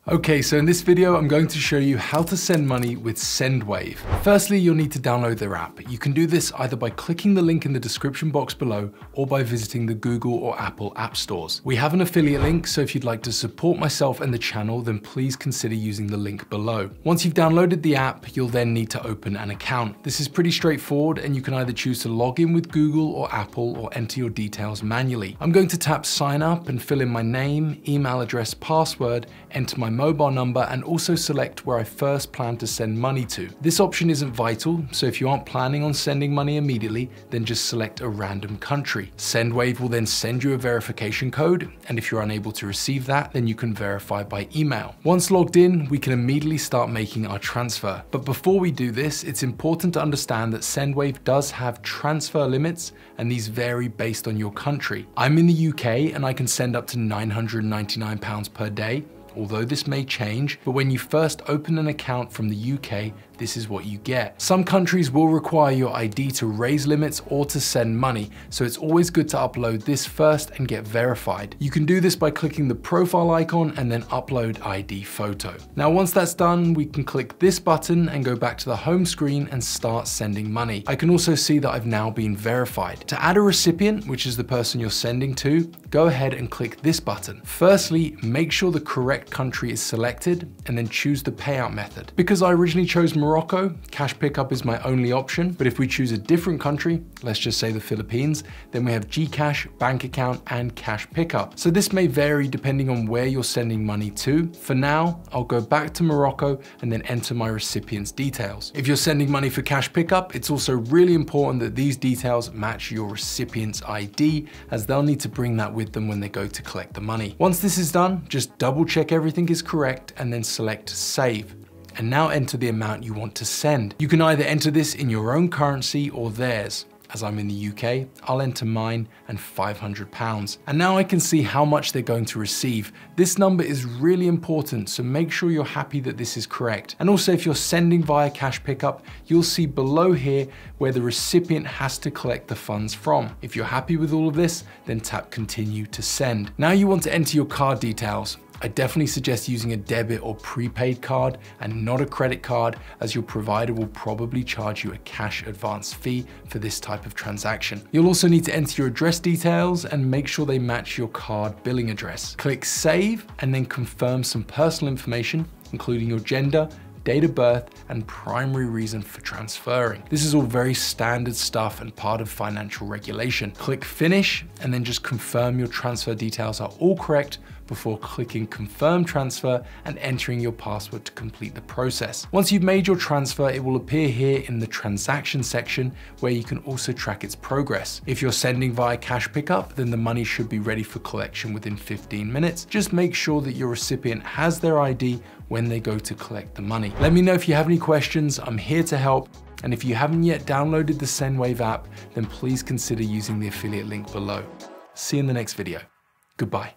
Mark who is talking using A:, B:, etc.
A: Okay, so in this video, I'm going to show you how to send money with Sendwave. Firstly, you'll need to download their app. You can do this either by clicking the link in the description box below or by visiting the Google or Apple app stores. We have an affiliate link, so if you'd like to support myself and the channel, then please consider using the link below. Once you've downloaded the app, you'll then need to open an account. This is pretty straightforward, and you can either choose to log in with Google or Apple or enter your details manually. I'm going to tap sign up and fill in my name, email address, password, enter my mobile number, and also select where I first plan to send money to. This option isn't vital, so if you aren't planning on sending money immediately, then just select a random country. Sendwave will then send you a verification code, and if you're unable to receive that, then you can verify by email. Once logged in, we can immediately start making our transfer. But before we do this, it's important to understand that Sendwave does have transfer limits, and these vary based on your country. I'm in the UK, and I can send up to £999 per day. Although this may change, but when you first open an account from the UK, this is what you get. Some countries will require your ID to raise limits or to send money, so it's always good to upload this first and get verified. You can do this by clicking the profile icon and then upload ID photo. Now, once that's done, we can click this button and go back to the home screen and start sending money. I can also see that I've now been verified. To add a recipient, which is the person you're sending to, go ahead and click this button. Firstly, make sure the correct country is selected and then choose the payout method. Because I originally chose Morocco, cash pickup is my only option, but if we choose a different country, let's just say the Philippines, then we have GCash, bank account, and cash pickup. So this may vary depending on where you're sending money to. For now, I'll go back to Morocco and then enter my recipient's details. If you're sending money for cash pickup, it's also really important that these details match your recipient's ID, as they'll need to bring that with them when they go to collect the money. Once this is done, just double check everything is correct and then select save. And now enter the amount you want to send. You can either enter this in your own currency or theirs. As I'm in the UK, I'll enter mine and £500. And now I can see how much they're going to receive. This number is really important, so make sure you're happy that this is correct. And also, if you're sending via cash pickup, you'll see below here where the recipient has to collect the funds from. If you're happy with all of this, then tap continue to send. Now you want to enter your card details. I definitely suggest using a debit or prepaid card and not a credit card, as your provider will probably charge you a cash advance fee for this type of transaction. You'll also need to enter your address details and make sure they match your card billing address. Click save and then confirm some personal information, including your gender, date of birth, and primary reason for transferring. This is all very standard stuff and part of financial regulation. Click finish and then just confirm your transfer details are all correct before clicking confirm transfer and entering your password to complete the process. Once you've made your transfer, it will appear here in the transaction section, where you can also track its progress. If you're sending via cash pickup, then the money should be ready for collection within 15 minutes. Just make sure that your recipient has their ID when they go to collect the money. Let me know if you have any questions. I'm here to help. And if you haven't yet downloaded the Sendwave app, then please consider using the affiliate link below. See you in the next video. Goodbye.